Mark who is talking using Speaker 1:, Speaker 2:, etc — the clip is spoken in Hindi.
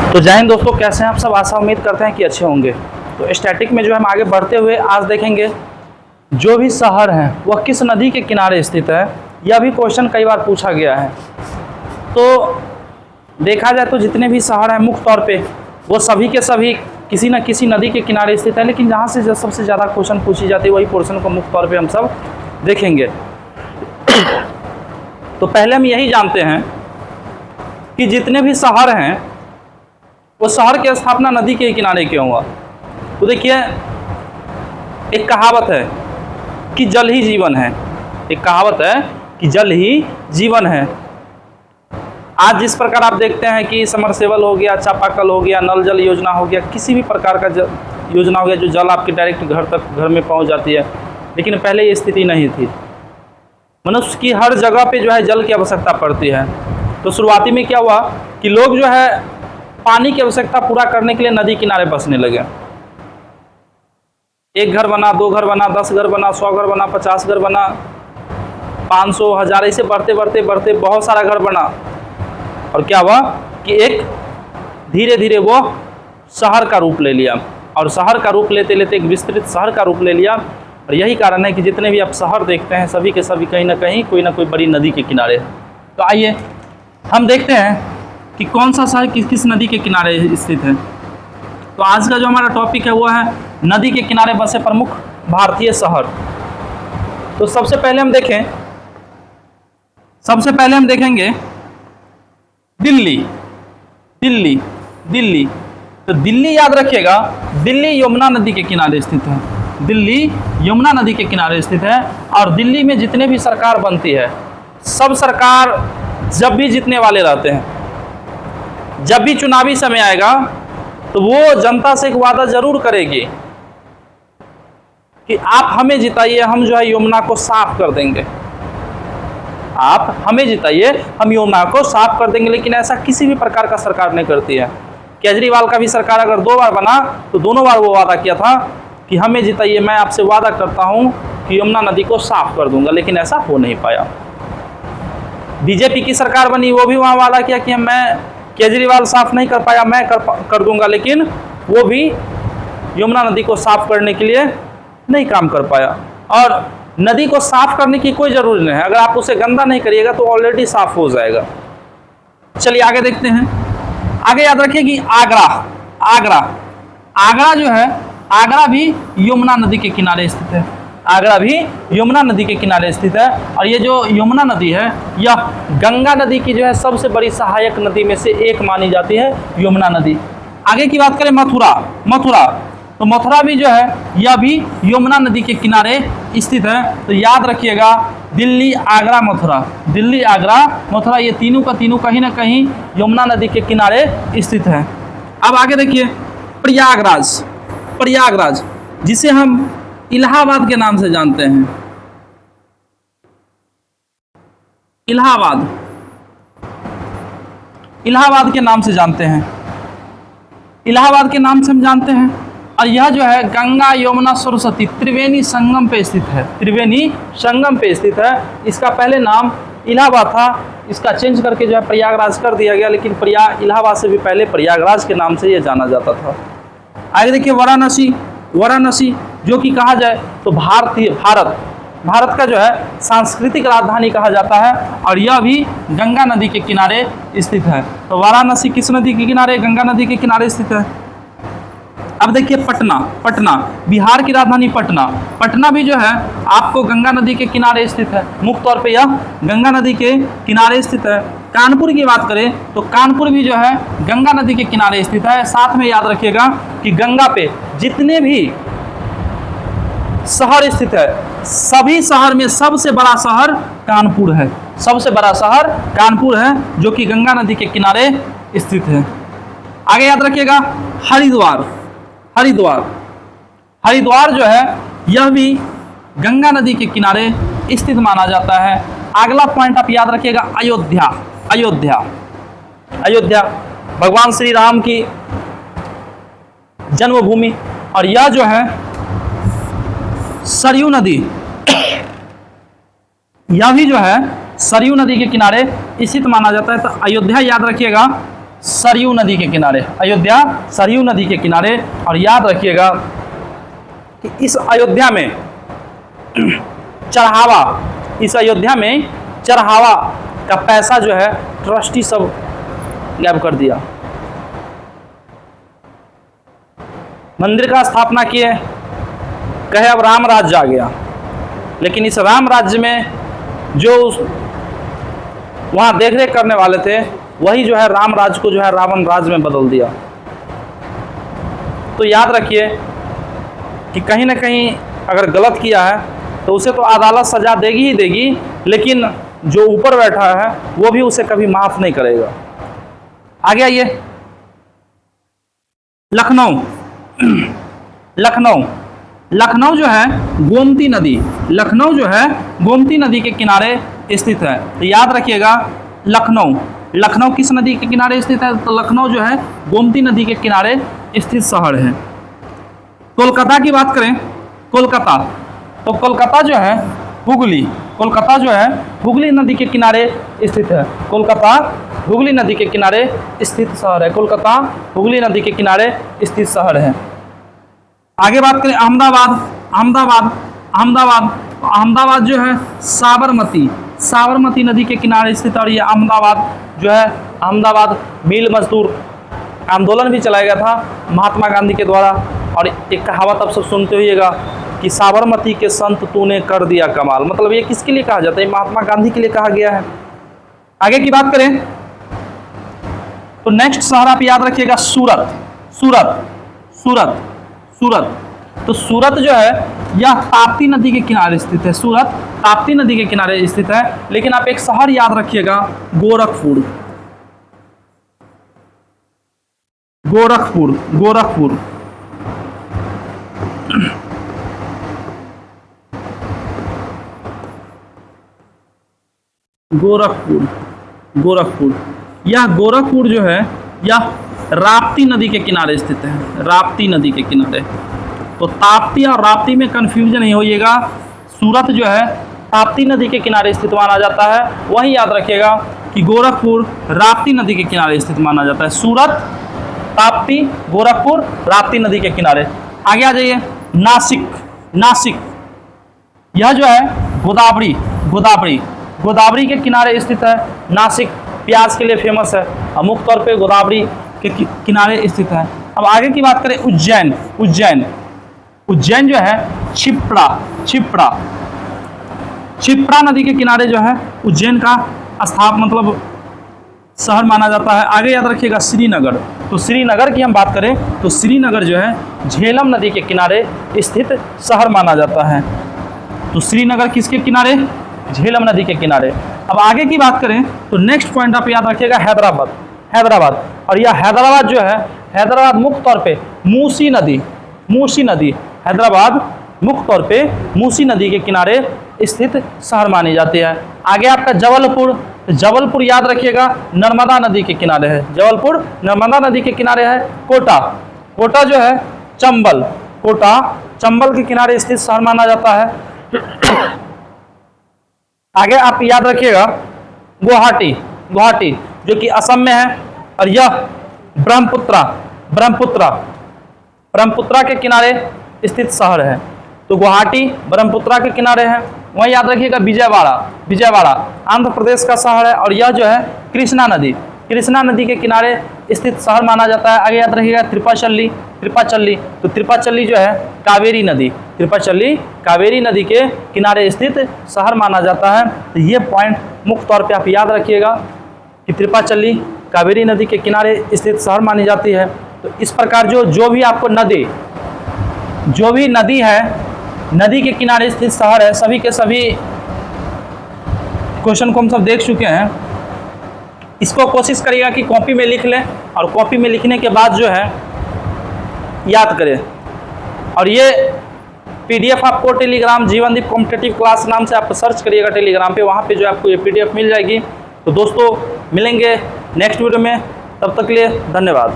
Speaker 1: तो जय हिंद दोस्तों, कैसे हैं आप सब। आशा उम्मीद करते हैं कि अच्छे होंगे। तो स्टैटिक में जो है हम आगे बढ़ते हुए आज देखेंगे जो भी शहर हैं वह किस नदी के किनारे स्थित है। यह भी क्वेश्चन कई बार पूछा गया है। तो देखा जाए तो जितने भी शहर हैं मुख्य तौर पे वो सभी के सभी किसी न किसी नदी के किनारे स्थित है, लेकिन जहाँ से सबसे ज़्यादा क्वेश्चन पूछी जाती है वही पोर्शन को मुख्य तौर पे हम सब देखेंगे। तो पहले हम यही जानते हैं कि जितने भी शहर हैं वो शहर की स्थापना नदी के किनारे क्यों हुआ। तो देखिए, एक कहावत है कि जल ही जीवन है। एक कहावत है कि जल ही जीवन है। आज जिस प्रकार आप देखते हैं कि समरसेबल हो गया, चापाकल हो गया, नल जल योजना हो गया, किसी भी प्रकार का योजना हो गया जो जल आपके डायरेक्ट घर में पहुंच जाती है, लेकिन पहले ये स्थिति नहीं थी। मनुष्य की हर जगह पे जो है जल की आवश्यकता पड़ती है। तो शुरुआती में क्या हुआ कि लोग जो है पानी की आवश्यकता पूरा करने के लिए नदी किनारे बसने लगे। एक घर बना, 2 घर बना, 10 घर बना, 100 घर बना, 50 घर बना, 500, 1000 ऐसे बढ़ते बढ़ते बढ़ते बहुत सारा घर बना। और क्या हुआ कि एक धीरे धीरे वो शहर का रूप ले लिया, और शहर का रूप लेते लेते एक विस्तृत शहर का रूप ले लिया। और यही कारण है कि जितने भी आप शहर देखते हैं सभी के सभी कहीं ना कहीं कोई ना कोई बड़ी नदी के किनारे है। तो आइए हम देखते हैं कि कौन सा शहर किस नदी के किनारे स्थित है। तो आज का जो हमारा टॉपिक है वो है नदी के किनारे बसे प्रमुख भारतीय शहर। तो सबसे पहले हम देखेंगे दिल्ली। तो दिल्ली याद रखिएगा, दिल्ली यमुना नदी के किनारे स्थित है। दिल्ली यमुना नदी के किनारे स्थित है। और दिल्ली में जितने भी सरकार बनती है, सब सरकार जब भी जीतने वाले रहते हैं, जब भी चुनावी समय आएगा तो वो जनता से एक वादा जरूर करेगी कि आप हमें जिताइए, हम जो है यमुना को साफ कर देंगे। आप हमें जिताइए, हम यमुना को साफ कर देंगे। लेकिन ऐसा किसी भी प्रकार का सरकार नहीं करती है। केजरीवाल का भी सरकार अगर 2 बार बना तो दोनों बार वो वादा किया था कि हमें जिताइए, मैं आपसे वादा करता हूं कि यमुना नदी को साफ कर दूंगा, लेकिन ऐसा हो नहीं पाया। बीजेपी की सरकार बनी, वो भी वहाँ वादा किया कि मैं केजरीवाल साफ नहीं कर पाया, मैं कर दूंगा, लेकिन वो भी यमुना नदी को साफ करने के लिए नहीं काम कर पाया। और नदी को साफ करने की कोई ज़रूरत नहीं है, अगर आप उसे गंदा नहीं करिएगा तो ऑलरेडी साफ हो जाएगा। चलिए आगे देखते हैं। आगे याद रखिए कि आगरा जो है, आगरा भी यमुना नदी के किनारे स्थित है। आगरा भी यमुना नदी के किनारे स्थित है। और ये जो यमुना नदी है यह गंगा नदी की जो है सबसे बड़ी सहायक नदी में से एक मानी जाती है यमुना नदी। आगे की बात करें मथुरा। तो मथुरा भी जो है यह भी यमुना नदी के किनारे स्थित है। तो याद रखिएगा, दिल्ली, आगरा, मथुरा ये तीनों का तीनों कहीं ना कहीं यमुना नदी के किनारे स्थित है। अब आगे देखिए प्रयागराज, जिसे हम इलाहाबाद के नाम से जानते हैं। इलाहाबाद के नाम से जानते हैं। इलाहाबाद के नाम से हम जानते हैं। और यह जो है गंगा, यमुना, सरस्वती त्रिवेणी संगम पे स्थित है। इसका पहले नाम इलाहाबाद था, इसका चेंज करके जो है प्रयागराज कर दिया गया, लेकिन इलाहाबाद से भी पहले प्रयागराज के नाम से यह जाना जाता था। आगे देखिए वाराणसी, जो कि कहा जाए तो भारत का जो है सांस्कृतिक राजधानी कहा जाता है। और यह भी गंगा नदी के किनारे स्थित है। तो वाराणसी किस नदी के किनारे? गंगा नदी के किनारे स्थित है। अब देखिए पटना, बिहार की राजधानी पटना भी जो है आपको गंगा नदी के किनारे स्थित है। मुख्य तौर पे यह गंगा नदी के किनारे स्थित है। कानपुर की बात करें तो कानपुर भी जो है गंगा नदी के किनारे स्थित है। साथ में याद रखिएगा कि गंगा पे जितने भी शहर स्थित है, सभी शहर में सबसे बड़ा शहर कानपुर है। जो कि गंगा नदी के किनारे स्थित है। आगे याद रखिएगा हरिद्वार जो है यह भी गंगा नदी के किनारे स्थित माना जाता है। अगला पॉइंट आप याद रखिएगा अयोध्या भगवान श्री राम की जन्मभूमि। और यह जो है सरयू नदी, यह भी जो है सरयू नदी के किनारे स्थित माना जाता है। तो अयोध्या याद रखिएगा सरयू नदी के किनारे, अयोध्या सरयू नदी के किनारे। और याद रखिएगा कि इस अयोध्या में चढ़ावा, इस अयोध्या में चढ़ावा का पैसा जो है ट्रस्टी सब गायब कर दिया। मंदिर का स्थापना किए, कहे अब राम राज्य आ गया, लेकिन इस राम राज्य में जो वहाँ देखरेख करने वाले थे वही जो है राम राज्य को जो है रावण राज्य में बदल दिया। तो याद रखिए कि कहीं ना कहीं अगर गलत किया है तो उसे तो अदालत सजा देगी ही देगी, लेकिन जो ऊपर बैठा है वो भी उसे कभी माफ नहीं करेगा। आगे आइए, लखनऊ। लखनऊ, लखनऊ जो है गोमती नदी, लखनऊ जो है गोमती नदी के किनारे स्थित है। तो याद रखिएगा लखनऊ, लखनऊ किस नदी के किनारे स्थित है? तो लखनऊ जो है गोमती नदी के किनारे स्थित शहर है। कोलकाता की बात करें, कोलकाता, तो कोलकाता जो है हुगली, कोलकाता जो है हुगली नदी के किनारे स्थित है। कोलकाता हुगली नदी के किनारे स्थित शहर है। कोलकाता हुगली नदी के किनारे स्थित शहर है। आगे बात करें अहमदाबाद, अहमदाबाद, अहमदाबाद, अहमदाबाद जो है साबरमती, साबरमती नदी के किनारे स्थित। और ये अहमदाबाद जो है, अहमदाबाद मिल मजदूर आंदोलन भी चलाया गया था महात्मा गांधी के द्वारा। और एक कहावत आप सब सुनते होइएगा कि साबरमती के संत तूने कर दिया कमाल, मतलब ये किसके लिए कहा जाता है? महात्मा गांधी के लिए कहा गया है। आगे की बात करें तो नेक्स्ट शहर आप याद रखिएगा सूरत, सूरत, सूरत, सूरत। तो सूरत जो है यह ताप्ती नदी के किनारे स्थित है। सूरत ताप्ती नदी के किनारे स्थित है। लेकिन आप एक शहर याद रखिएगा, गोरखपुर, गोरखपुर, गोरखपुर। गोरखपुर, गोरखपुर, यह गोरखपुर जो है यह राप्ती नदी के किनारे स्थित है। राप्ती नदी के किनारे, तो ताप्ती और राप्ती में कन्फ्यूजन नहीं होइएगा। सूरत जो है ताप्ती नदी के किनारे स्थित माना जाता है। वही याद रखिएगा कि गोरखपुर राप्ती नदी के किनारे स्थित माना जाता है। सूरत, ताप्ती, गोरखपुर राप्ती नदी के किनारे। आगे आ जाइए, नासिक, नासिक, यह जो है गोदावरी, गोदावरी, गोदावरी के किनारे स्थित है। नासिक प्याज के लिए फेमस है और मुख्य तौर पे गोदावरी के किनारे स्थित है। अब आगे की बात करें उज्जैन, उज्जैन, उज्जैन जो है क्षिप्रा, क्षिप्रा, क्षिप्रा नदी के किनारे जो है उज्जैन का मतलब शहर माना जाता है। आगे याद रखिएगा श्रीनगर, तो श्रीनगर की हम बात करें तो श्रीनगर जो है झेलम नदी के किनारे स्थित शहर माना जाता है। तो श्रीनगर किसके किनारे? झेलम नदी के किनारे। अब आगे की बात करें तो नेक्स्ट पॉइंट आप याद रखिएगा हैदराबाद, हैदराबाद। और यह हैदराबाद जो है, हैदराबाद मुख्य तौर पे मूसी नदी, मूसी नदी, हैदराबाद मुख्य तौर पे मूसी नदी के किनारे स्थित शहर मानी जाती है। आगे आपका जबलपुर, जबलपुर याद रखिएगा नर्मदा नदी के किनारे है। जबलपुर नर्मदा नदी के किनारे है। कोटा, कोटा जो है चंबल, कोटा चंबल के किनारे स्थित शहर माना जाता है। आगे आप याद रखिएगा गुवाहाटी, गुवाहाटी जो कि असम में है। और यह ब्रह्मपुत्रा, ब्रह्मपुत्रा, ब्रह्मपुत्रा के किनारे स्थित शहर है। तो गुवाहाटी ब्रह्मपुत्रा के किनारे है। वहीं याद रखिएगा विजयवाड़ा, विजयवाड़ा आंध्र प्रदेश का शहर है। और यह जो है कृष्णा नदी, कृष्णा नदी के किनारे स्थित शहर माना जाता है। आगे याद रखिएगा त्रिपाचल्ली, त्रिपाचल्ली, तो त्रिपाचल्ली जो है कावेरी नदी, त्रिपाचल्ली कावेरी नदी के किनारे स्थित शहर माना जाता है। तो ये पॉइंट मुख्य तौर पे आप याद रखिएगा कि त्रिपाचल्ली कावेरी नदी के किनारे स्थित शहर मानी जाती है। तो इस प्रकार जो भी आपको नदी, जो भी नदी है, नदी के किनारे स्थित शहर है, सभी के सभी क्वेश्चन को हम सब देख चुके हैं। इसको कोशिश करिएगा कि कॉपी में लिख लें और कॉपी में लिखने के बाद जो है याद करें। और ये पीडीएफ आपको टेलीग्राम जीवनदीप कॉम्पिटिटिव क्लास नाम से आप सर्च करिएगा टेलीग्राम पे, वहाँ पे जो आपको ये पीडीएफ मिल जाएगी। तो दोस्तों मिलेंगे नेक्स्ट वीडियो में, तब तक के लिए धन्यवाद।